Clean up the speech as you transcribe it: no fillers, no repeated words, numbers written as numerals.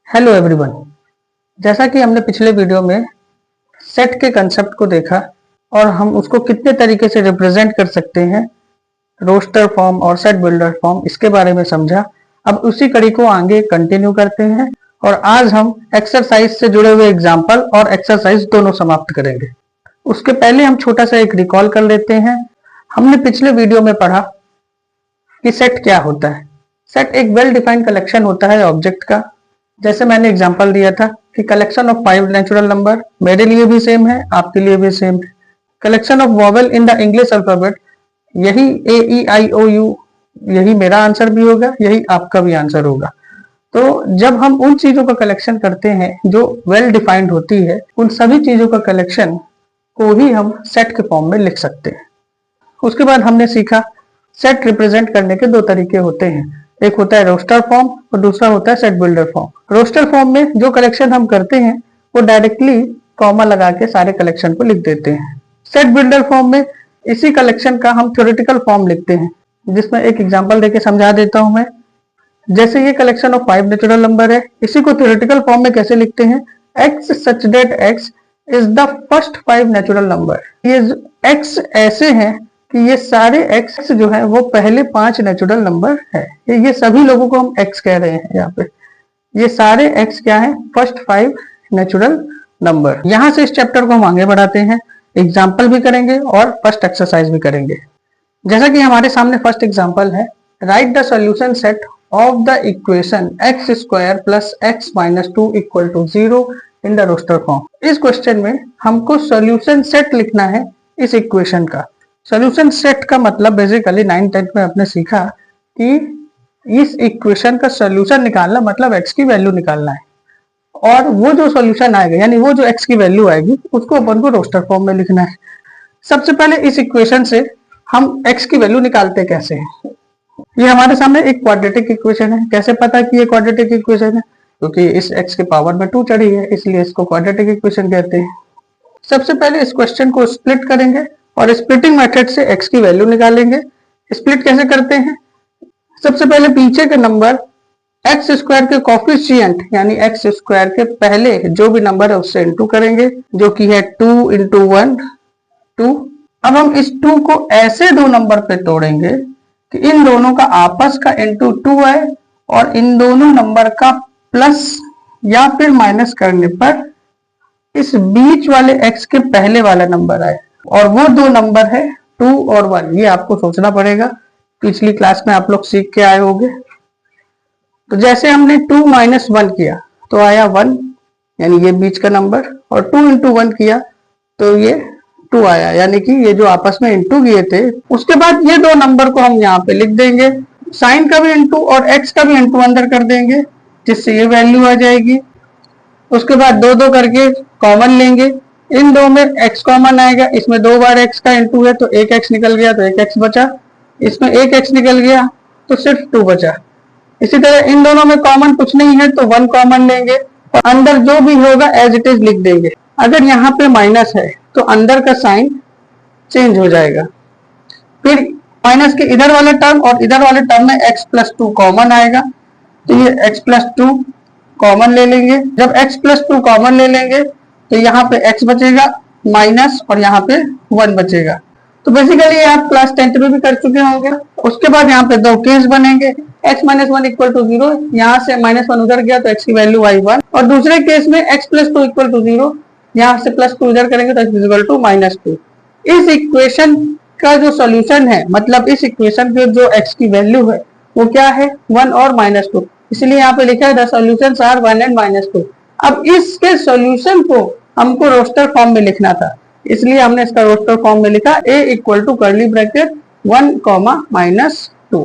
Hello everyone. जैसा कि हमने पिछले वीडियो में सेट के कंसेप्ट को देखा और हम उसको कितने तरीके से रिप्रेजेंट कर सकते हैं, रोस्टर फॉर्म और सेट बिल्डर फॉर्म, इसके बारे में समझा। अब उसी कड़ी को आगे कंटिन्यू करते हैं और आज हम एक्सरसाइज से जुड़े हुए एग्जाम्पल और एक्सरसाइज दोनों समाप्त करेंगे। उसके पहले हम छोटा सा एक रिकॉल कर लेते हैं। हमने पिछले वीडियो में पढ़ा कि सेट क्या होता है। सेट एक वेल डिफाइंड कलेक्शन होता है ऑब्जेक्ट का। जैसे मैंने एग्जांपल दिया था कि कलेक्शन ऑफ 5 नेचुरल नंबर, मेरे लिए भी सेम है, आपके लिए भी सेम है। Collection of vowel in the English alphabet, यही AEIOU, यही मेरा आंसर भी होगा, यही आपका भी आंसर होगा। तो जब हम उन चीजों का कलेक्शन करते हैं जो वेल डिफाइंड होती है, उन सभी चीजों का कलेक्शन को ही हम सेट के फॉर्म में लिख सकते हैं। उसके बाद हमने सीखा सेट रिप्रेजेंट करने के दो तरीके होते हैं, एक होता है रोस्टर फॉर्म और दूसरा होता है set builder form. Roster form में जो कलेक्शन हम करते हैं वो डायरेक्टली कॉमा लगा के सारे कलेक्शन को लिख देते हैं। सेट बिल्डर फॉर्म में इसी कलेक्शन का हम थ्योरेटिकल फॉर्म लिखते हैं, जिसमें एक एग्जांपल देके समझा देता हूं मैं। जैसे ये कलेक्शन ऑफ 5 नेचुरल नंबर है, इसी को थ्योरेटिकल फॉर्म में कैसे लिखते हैं, x such that x is the first 5 natural number. ये x ऐसे हैं कि ये सारे x जो है वो पहले 5 नेचुरल नंबर है। ये सभी लोगों को हम x कह रहे हैं यहाँ पे। ये सारे x क्या है, फर्स्ट 5 नेचुरल नंबर। यहाँ से इस चैप्टर को हम आगे बढ़ाते हैं, एग्जाम्पल भी करेंगे और फर्स्ट एक्सरसाइज भी करेंगे। जैसा कि हमारे सामने फर्स्ट एग्जाम्पल है, write the solution set of the equation x square plus x minus 2 equal to 0 in the roster form. इस क्वेश्चन में हमको सोल्यूशन सेट लिखना है इस इक्वेशन का। सोल्यूशन सेट का मतलब बेसिकली 9th 10th में आपने सीखा कि इस इक्वेशन का सोल्यूशन निकालना मतलब x की वैल्यू निकालना है, और वो जो सोल्यूशन आएगा यानी वो जो x की वैल्यू आएगी उसको अपन को रोस्टर फॉर्म में लिखना है। सबसे पहले इस इक्वेशन से हम x की वैल्यू निकालते कैसे हैं। ये हमारे सामने एक क्वाड्रेटिक इक्वेशन है। कैसे पता कि ये क्वाड्रेटिक इक्वेशन है, क्योंकि इस x के पावर में 2 चढ़ी है, इसलिए इसको क्वाड्रेटिक इक्वेशन कहते हैं। सबसे पहले इस क्वेश्चन को स्प्लिट करेंगे और स्प्लिटिंग मेथड से x की वैल्यू निकालेंगे। स्प्लिट कैसे करते हैं, सबसे पहले पीछे के नंबर x स्क्वायर के कोफिशिएंट यानी x स्क्वायर के पहले जो भी नंबर है उससे इंटू करेंगे, जो कि है 2 × 1 2। अब हम इस 2 को ऐसे दो नंबर पे तोड़ेंगे कि इन दोनों का आपस का इंटू 2 आए और इन दोनों नंबर का प्लस या फिर माइनस करने पर इस बीच वाले x के पहले वाला नंबर आए, और वो दो नंबर है 2 और 1। ये आपको सोचना पड़ेगा, पिछली क्लास में आप लोग सीख के आए होंगे। तो जैसे हमने 2 - 1 किया तो आया 1 यानी ये बीच का नंबर, और 2 × 1 किया तो ये 2 आया, यानी कि ये जो आपस में इंटू किए थे। उसके बाद ये दो नंबर को हम यहाँ पे लिख देंगे, साइन का भी इंटू और x का भी इंटू अंदर कर देंगे, जिससे ये वैल्यू आ जाएगी। उसके बाद दो दो करके कॉमन लेंगे, इन दो में x कॉमन आएगा, इसमें 2 बार x का इंटू है तो 1 x निकल गया तो 1 x बचा, इसमें 1 x निकल गया तो सिर्फ 2 बचा। इसी तरह इन दोनों में कॉमन कुछ नहीं है तो 1 कॉमन लेंगे और अंदर जो भी होगा एज इट इज लिख देंगे। अगर यहाँ पे माइनस है तो अंदर का साइन चेंज हो जाएगा। फिर माइनस के इधर वाले टर्म और इधर वाले टर्म में x + 2 कॉमन आएगा, तो ये x + 2 कॉमन ले लेंगे। जब x + 2 कॉमन ले लेंगे तो यहाँ पे x बचेगा माइनस और यहाँ पे 1 बचेगा। तो बेसिकली आप क्लास 10th में भी कर चुके होंगे। उसके बाद यहाँ पे दो केस बनेंगे, x - 1 = 0, यहाँ से -1 उधर गया तो x की वैल्यू आई 1, और दूसरे केस में x + 2 = 0, यहाँ से +2 इधर करेंगे तो x = -2। इस इक्वेशन का जो सोल्यूशन है, मतलब इस इक्वेशन के जो x की वैल्यू है वो क्या है, 1 और -2, इसलिए यहाँ पे लिखा है द सॉल्यूशंस आर 1 and -2। अब इसके सॉल्यूशन को हमको रोस्टर फॉर्म में लिखना था, इसलिए हमने इसका रोस्टर फॉर्म में लिखा a = कर्ली ब्रैकेट 1, -2।